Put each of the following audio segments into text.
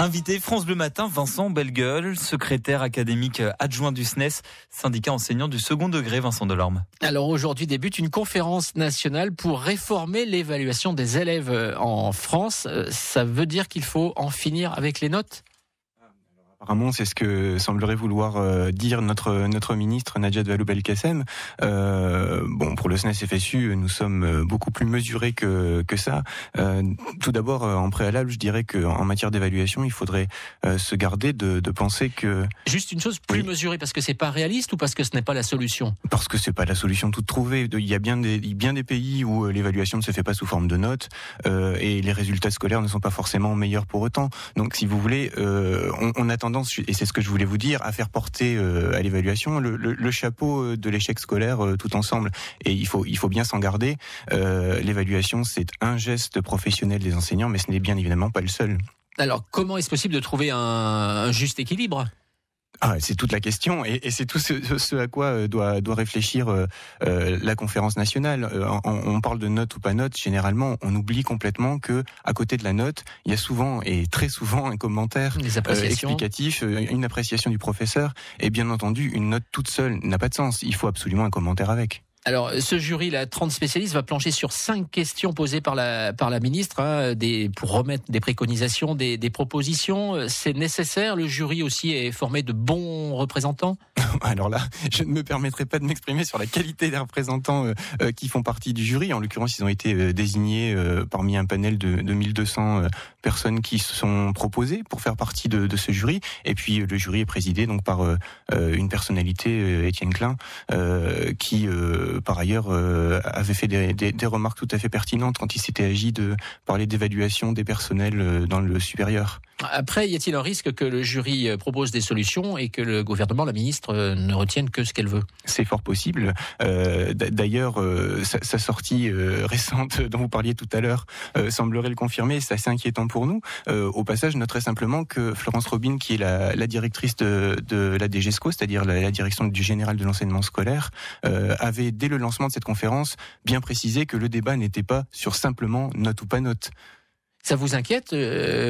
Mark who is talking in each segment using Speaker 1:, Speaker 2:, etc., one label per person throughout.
Speaker 1: Invité France Bleu Matin, Vincent Bellegueule, secrétaire académique adjoint du SNES, syndicat enseignant du second degré, Vincent Delorme.
Speaker 2: Alors aujourd'hui débute une conférence nationale pour réformer l'évaluation des élèves en France. Ça veut dire qu'il faut en finir avec les notes ?
Speaker 3: Apparemment, c'est ce que semblerait vouloir dire notre ministre Najat Vallaud-Belkacem. Pour le SNES FSU, nous sommes beaucoup plus mesurés que ça. Tout d'abord, en préalable, je dirais qu'en matière d'évaluation, il faudrait se garder de penser que...
Speaker 2: Juste une chose, plus mesurée, parce que c'est pas réaliste ou parce que ce n'est pas la solution ?
Speaker 3: Parce que c'est pas la solution toute trouvée. Il y a bien des pays où l'évaluation ne se fait pas sous forme de notes et les résultats scolaires ne sont pas forcément meilleurs pour autant. Donc, si vous voulez, on a tendance, et c'est ce que je voulais vous dire, à faire porter à l'évaluation le chapeau de l'échec scolaire tout ensemble. Et il faut bien s'en garder. L'évaluation, c'est un geste professionnel des enseignants, mais ce n'est bien évidemment pas le seul.
Speaker 2: Alors, comment est-ce possible de trouver un juste équilibre ?
Speaker 3: C'est toute la question, et c'est tout ce à quoi doit réfléchir la conférence nationale. On parle de note ou pas note, généralement, on oublie complètement que à côté de la note, il y a souvent et très souvent un commentaire explicatif, une appréciation du professeur, et bien entendu, une note toute seule n'a pas de sens. Il faut absolument un commentaire avec.
Speaker 2: Alors, ce jury, là, 30 spécialistes, va plancher sur 5 questions posées par la ministre, pour remettre des préconisations, des propositions. C'est nécessaire. Le jury aussi est formé de bons représentants.
Speaker 3: Alors là, je ne me permettrai pas de m'exprimer sur la qualité des représentants qui font partie du jury. En l'occurrence, ils ont été désignés parmi un panel de 1200 personnes qui se sont proposées pour faire partie de ce jury. Et puis, le jury est présidé donc par une personnalité, Étienne Klein, qui... par ailleurs, avait fait des remarques tout à fait pertinentes quand il s'était agi de parler d'évaluation des personnels dans le supérieur.
Speaker 2: Après, y a-t-il un risque que le jury propose des solutions et que le gouvernement, la ministre, ne retienne que ce qu'elle veut ?
Speaker 3: C'est fort possible. D'ailleurs, sa sortie récente dont vous parliez tout à l'heure semblerait le confirmer. C'est assez inquiétant pour nous. Au passage, je noterai simplement que Florence Robine, qui est la directrice de la DGESCO, c'est-à-dire la direction du général de l'enseignement scolaire, avait dès le lancement de cette conférence bien précisé que le débat n'était pas sur simplement note ou pas note.
Speaker 2: Ça vous inquiète,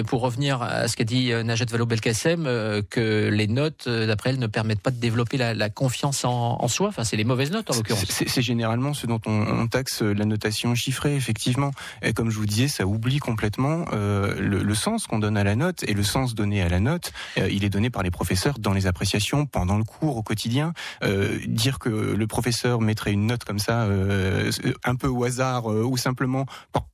Speaker 2: pour revenir à ce qu'a dit Najat Vallaud-Belkacem, que les notes, d'après elle, ne permettent pas de développer la confiance en soi ? Enfin, c'est les mauvaises notes, en l'occurrence.
Speaker 3: C'est généralement ce dont on taxe la notation chiffrée, effectivement. Et comme je vous disais, ça oublie complètement le sens qu'on donne à la note. Et le sens donné à la note, il est donné par les professeurs dans les appréciations, pendant le cours, au quotidien. Dire que le professeur mettrait une note comme ça, un peu au hasard, ou simplement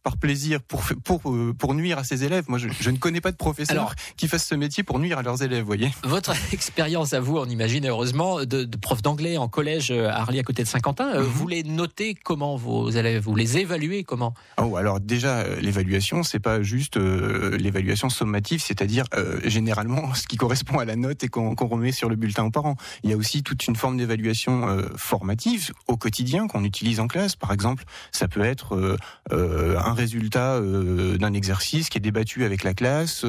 Speaker 3: par plaisir, pour nuire à ses élèves. Moi, je ne connais pas de professeurs qui fassent ce métier pour nuire à leurs élèves, voyez.
Speaker 2: Votre expérience à vous, on imagine heureusement, de prof d'anglais en collège à Arly à côté de Saint-Quentin, vous les notez comment, vos élèves ? Vous les évaluez comment ?
Speaker 3: Alors déjà, l'évaluation, c'est pas juste l'évaluation sommative, c'est-à-dire généralement ce qui correspond à la note et qu'on remet sur le bulletin aux parents. Il y a aussi toute une forme d'évaluation formative au quotidien qu'on utilise en classe. Par exemple, ça peut être un résultat d'un exercice qui est débattu avec la classe.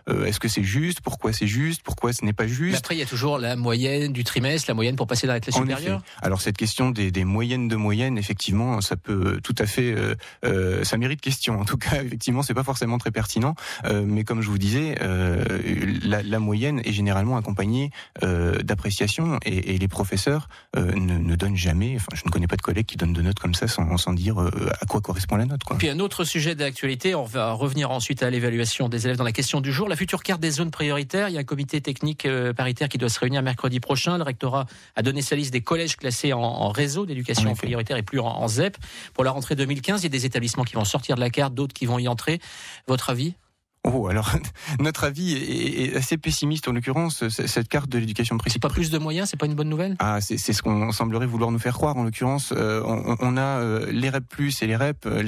Speaker 3: Est-ce que c'est juste ? Pourquoi c'est juste ? Pourquoi ce n'est pas juste ?
Speaker 2: Mais après, il y a toujours la moyenne du trimestre, la moyenne pour passer dans la classe supérieure.
Speaker 3: Alors cette question des moyennes de moyenne, effectivement, ça peut tout à fait, ça mérite question. En tout cas, effectivement, c'est pas forcément très pertinent. Mais comme je vous disais, la moyenne est généralement accompagnée d'appréciation et les professeurs ne donnent jamais. Enfin, je ne connais pas de collègues qui donnent de notes comme ça sans dire à quoi correspond la note, quoi.
Speaker 2: Puis un autre sujet d'actualité, on va revenir ensuite à l'évaluation des élèves dans la question du jour. La future carte des zones prioritaires, il y a un comité technique paritaire qui doit se réunir mercredi prochain. Le rectorat a donné sa liste des collèges classés en réseau d'éducation prioritaire et plus en ZEP. Pour la rentrée 2015, il y a des établissements qui vont sortir de la carte, d'autres qui vont y entrer. Votre avis ?
Speaker 3: Alors, notre avis est assez pessimiste en l'occurrence. Cette carte de l'éducation
Speaker 2: c'est pas plus de moyens, c'est pas une bonne nouvelle ?
Speaker 3: C'est ce qu'on semblerait vouloir nous faire croire en l'occurrence. On a les REP+, et les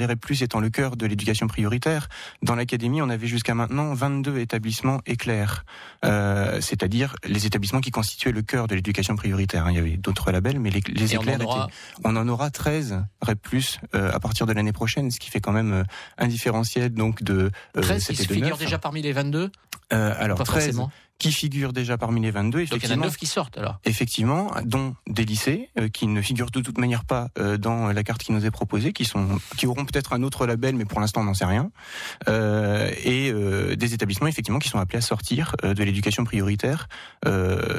Speaker 3: REP+ étant le cœur de l'éducation prioritaire. Dans l'académie, on avait jusqu'à maintenant 22 établissements éclairs, c'est-à-dire les établissements qui constituaient le cœur de l'éducation prioritaire. Il y avait d'autres labels, mais les éclairs on en aura 13 REP+, à partir de l'année prochaine, ce qui fait quand même un différentiel donc de
Speaker 2: 13 qui se figurent déjà parmi les 22.
Speaker 3: Alors
Speaker 2: Pas
Speaker 3: 13
Speaker 2: forcément.
Speaker 3: qui figurent déjà parmi les 22,
Speaker 2: Donc il y en a
Speaker 3: effectivement.
Speaker 2: 9 qui sortent alors.
Speaker 3: Effectivement, dont des lycées qui ne figurent de toute manière pas dans la carte qui nous est proposée, qui auront peut-être un autre label, mais pour l'instant on n'en sait rien, et des établissements effectivement qui sont appelés à sortir de l'éducation prioritaire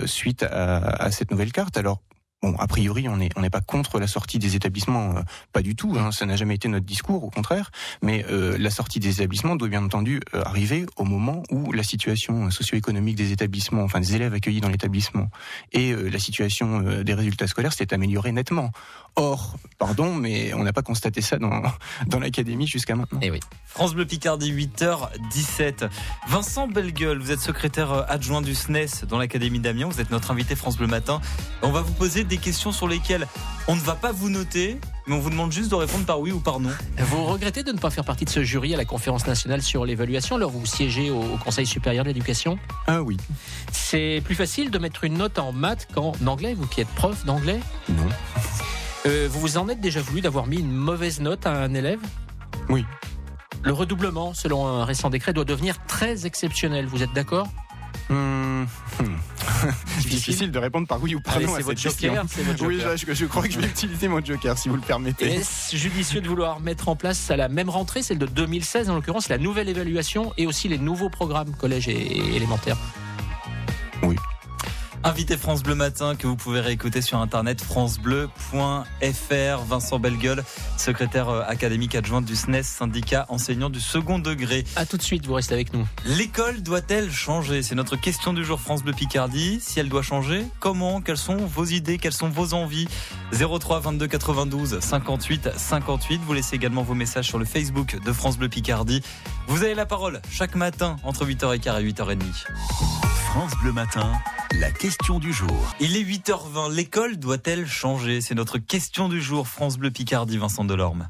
Speaker 3: suite à cette nouvelle carte. Alors bon, a priori, on n'est pas contre la sortie des établissements, pas du tout. Ça n'a jamais été notre discours, au contraire. Mais la sortie des établissements doit bien entendu arriver au moment où la situation socio-économique des établissements, enfin des élèves accueillis dans l'établissement, et la situation des résultats scolaires s'est améliorée nettement. Or, pardon, mais on n'a pas constaté ça dans l'académie jusqu'à maintenant.
Speaker 2: Eh oui.
Speaker 1: France Bleu Picardie, 8h17. Vincent Bellegueule, vous êtes secrétaire adjoint du SNES dans l'Académie d'Amiens. Vous êtes notre invité France Bleu Matin. On va vous poser des questions sur lesquelles on ne va pas vous noter, mais on vous demande juste de répondre par oui ou par non.
Speaker 2: Vous regrettez de ne pas faire partie de ce jury à la conférence nationale sur l'évaluation, alors vous siégez au Conseil supérieur de l'éducation.
Speaker 3: Ah oui.
Speaker 2: C'est plus facile de mettre une note en maths qu'en anglais, vous qui êtes prof d'anglais.
Speaker 3: Non.
Speaker 2: Vous vous en êtes déjà voulu d'avoir mis une mauvaise note à un élève ?
Speaker 3: Oui.
Speaker 2: Le redoublement, selon un récent décret, doit devenir très exceptionnel. Vous êtes d'accord ?
Speaker 3: Difficile de répondre par oui ou par
Speaker 2: Allez,
Speaker 3: non à
Speaker 2: c'est
Speaker 3: cette
Speaker 2: votre
Speaker 3: question.
Speaker 2: joker, c'est votre
Speaker 3: Oui,
Speaker 2: joker.
Speaker 3: je crois que je vais utiliser mon joker, si vous le permettez.
Speaker 2: Est-ce judicieux de vouloir mettre en place à la même rentrée, celle de 2016 en l'occurrence, la nouvelle évaluation et aussi les nouveaux programmes collège et élémentaire ?
Speaker 3: Oui.
Speaker 1: Invité France Bleu Matin que vous pouvez réécouter sur internet francebleu.fr. Vincent Bellegueule, secrétaire académique adjoint du SNES, syndicat enseignant du second degré.
Speaker 2: A tout de suite, vous restez avec nous.
Speaker 1: L'école doit-elle changer ? C'est notre question du jour France Bleu Picardie. Si elle doit changer, comment ? Quelles sont vos idées ? Quelles sont vos envies ? 03 22 92 58 58. Vous laissez également vos messages sur le Facebook de France Bleu Picardie. Vous avez la parole chaque matin entre 8h15 et 8h30.
Speaker 4: France Bleu Matin, la question du jour.
Speaker 1: Il est 8h20, l'école doit-elle changer ? C'est notre question du jour, France Bleu Picardie, Vincent Delorme.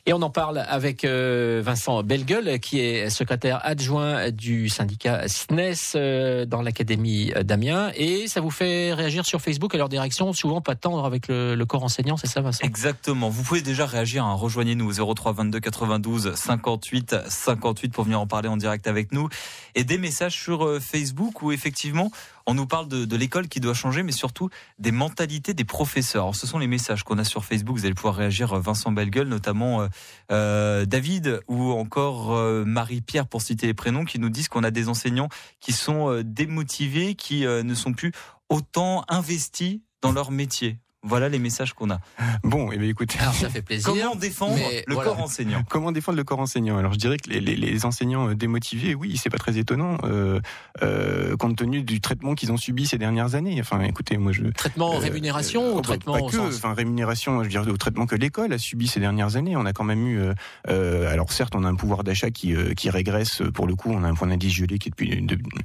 Speaker 2: Et on en parle avec Vincent Bellegueule, qui est secrétaire adjoint du syndicat SNES dans l'Académie d'Amiens. Et ça vous fait réagir sur Facebook à leur direction, souvent pas tant avec le corps enseignant, c'est ça Vincent ?
Speaker 1: Exactement, vous pouvez déjà réagir, rejoignez-nous 03 22 92 58 58 pour venir en parler en direct avec nous. Et des messages sur Facebook où effectivement on nous parle de l'école qui doit changer, mais surtout des mentalités des professeurs. Alors, ce sont les messages qu'on a sur Facebook. Vous allez pouvoir réagir, Vincent Bellegueule, notamment David ou encore Marie-Pierre, pour citer les prénoms, qui nous disent qu'on a des enseignants qui sont démotivés, qui ne sont plus autant investis dans leur métier. Voilà les messages qu'on a.
Speaker 3: Bon, eh bien, écoutez.
Speaker 2: Alors ça fait plaisir.
Speaker 1: Comment défendre le corps enseignant ?
Speaker 3: Comment défendre le corps enseignant ? Alors je dirais que les enseignants démotivés, oui, c'est pas très étonnant, compte tenu du traitement qu'ils ont subi ces dernières années. Enfin, écoutez, moi je.
Speaker 2: Traitement rémunération ou traitement
Speaker 3: pas
Speaker 2: au
Speaker 3: que,
Speaker 2: sens...
Speaker 3: enfin rémunération, je dirais au traitement que l'école a subi ces dernières années. On a quand même eu, alors certes, on a un pouvoir d'achat qui régresse. Pour le coup, on a un point d'indice gelé qui est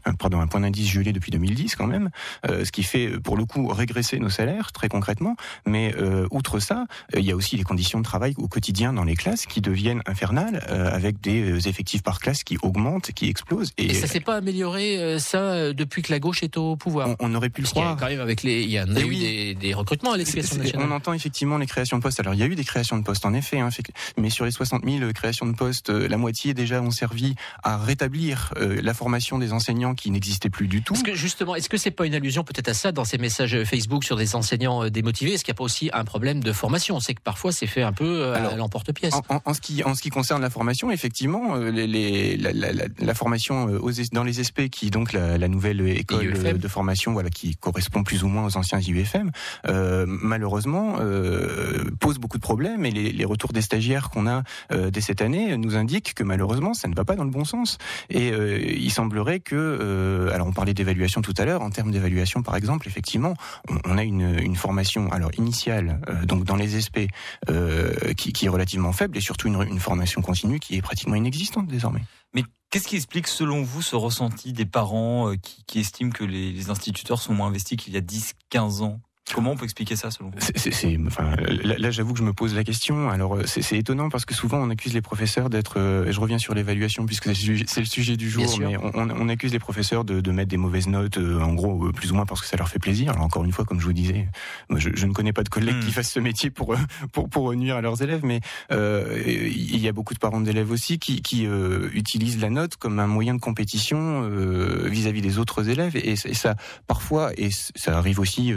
Speaker 3: un point d'indice gelé depuis 2010 quand même, ce qui fait pour le coup régresser nos salaires très concrètement. Mais outre ça, il y a aussi les conditions de travail au quotidien dans les classes qui deviennent infernales, avec des effectifs par classe qui augmentent, qui explosent.
Speaker 2: Et ça s'est pas amélioré ça depuis que la gauche est au pouvoir.
Speaker 3: On aurait pu le
Speaker 2: Parce qu'il y a
Speaker 3: croire.
Speaker 2: quand même avec il y a eu des recrutements à l'éducation nationale.
Speaker 3: On entend effectivement les créations de postes. Alors il y a eu des créations de postes en effet, mais sur les 60 000 créations de postes, la moitié déjà ont servi à rétablir la formation des enseignants qui n'existait plus du tout.
Speaker 2: Parce que justement, est-ce que c'est pas une allusion peut-être à ça dans ces messages Facebook sur des enseignants démotivés ? Est-ce qu'il n'y a pas aussi un problème de formation ? C'est que parfois c'est fait un peu à l'emporte-pièce.
Speaker 3: En ce qui concerne la formation, effectivement, la formation dans les SP, qui est donc la nouvelle école de formation, voilà, qui correspond plus ou moins aux anciens IUFM, malheureusement pose beaucoup de problèmes, et les retours des stagiaires qu'on a dès cette année nous indiquent que malheureusement ça ne va pas dans le bon sens. Et il semblerait que, alors on parlait d'évaluation tout à l'heure, en termes d'évaluation par exemple, effectivement, on a une formation alors initiale, donc dans les SP, qui est relativement faible, et surtout une formation continue qui est pratiquement inexistante désormais.
Speaker 1: Mais qu'est-ce qui explique selon vous ce ressenti des parents qui estiment que les instituteurs sont moins investis qu'il y a 10-15 ans ? Comment on peut expliquer ça selon vous ?
Speaker 3: Là, j'avoue que je me pose la question. Alors, c'est étonnant parce que souvent on accuse les professeurs d'être. Je reviens sur l'évaluation puisque c'est le sujet du jour, mais on accuse les professeurs de mettre des mauvaises notes, en gros, plus ou moins parce que ça leur fait plaisir. Alors encore une fois, comme je vous disais, moi, je ne connais pas de collègues qui fassent ce métier pour nuire à leurs élèves, mais il y a beaucoup de parents d'élèves aussi qui utilisent la note comme un moyen de compétition vis-à-vis des autres élèves, et ça parfois, et ça arrive aussi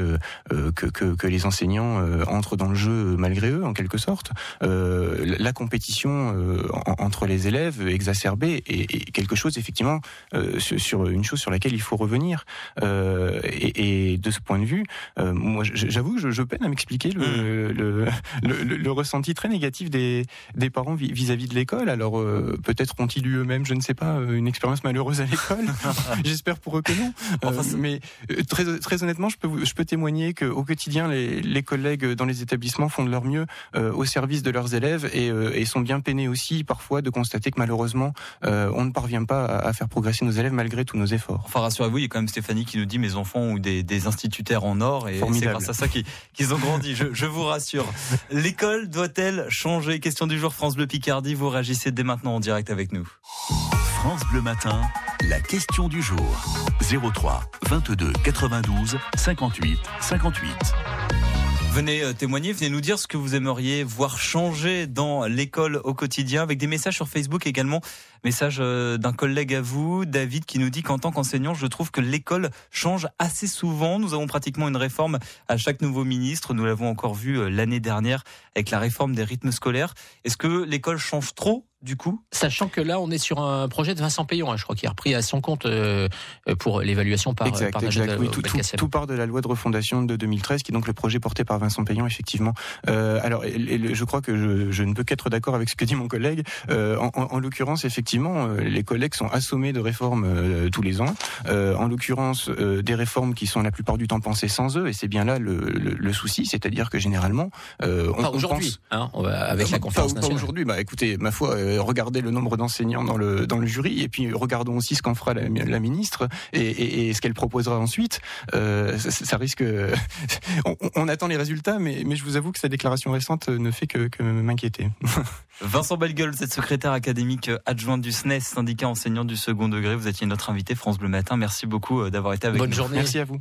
Speaker 3: que les enseignants entrent dans le jeu malgré eux, en quelque sorte. La compétition entre les élèves exacerbée est quelque chose, effectivement, sur une chose sur laquelle il faut revenir. Et de ce point de vue, moi, j'avoue que je peine à m'expliquer le ressenti très négatif des parents vis-à-vis de l'école. Alors, peut-être ont-ils eu eux-mêmes, je ne sais pas, une expérience malheureuse à l'école. J'espère pour eux que non. Mais très honnêtement, je peux témoigner qu'au quotidien, les collègues dans les établissements font de leur mieux au service de leurs élèves et sont bien peinés aussi parfois de constater que malheureusement on ne parvient pas à faire progresser nos élèves malgré tous nos efforts.
Speaker 1: Enfin, rassurez-vous, il y a quand même Stéphanie qui nous dit mes enfants ont des instituteurs en or, et c'est grâce à ça qu'ils ont grandi, je vous rassure. L'école doit-elle changer ? Question du jour, France Bleu Picardie, vous réagissez dès maintenant en direct avec nous.
Speaker 4: France Bleu Matin, la question du jour. 03 22 92 58 58.
Speaker 1: Venez témoigner, venez nous dire ce que vous aimeriez voir changer dans l'école au quotidien, avec des messages sur Facebook également. Message d'un collègue à vous, David, qui nous dit qu'en tant qu'enseignant, je trouve que l'école change assez souvent. Nous avons pratiquement une réforme à chaque nouveau ministre. Nous l'avons encore vu l'année dernière avec la réforme des rythmes scolaires. Est-ce que l'école change trop du coup ?
Speaker 2: Sachant que là, on est sur un projet de Vincent Payon, je crois, qui a repris à son compte pour l'évaluation par
Speaker 3: Exact. Oui, tout part de la loi de refondation de 2013, qui est donc le projet porté par Vincent Payon, effectivement. Alors, je crois que je ne peux qu'être d'accord avec ce que dit mon collègue. En l'occurrence, effectivement, les collègues sont assommés de réformes tous les ans. En l'occurrence, des réformes qui sont la plupart du temps pensées sans eux, et c'est bien là le souci, c'est-à-dire que généralement,
Speaker 2: on aujourd'hui, pense, avec la conférence nationale.
Speaker 3: Pas aujourd'hui. Écoutez, ma foi, regardez le nombre d'enseignants dans le jury, et puis regardons aussi ce qu'en fera la ministre et ce qu'elle proposera ensuite. Ça risque. On attend les résultats, mais je vous avoue que sa déclaration récente ne fait que m'inquiéter.
Speaker 1: Vincent Bellegueule, vous êtes secrétaire académique adjoint du SNES, syndicat enseignant du second degré. Vous étiez notre invité France Bleu Matin. Merci beaucoup d'avoir été avec nous.
Speaker 2: Bonne journée.
Speaker 3: Merci à vous.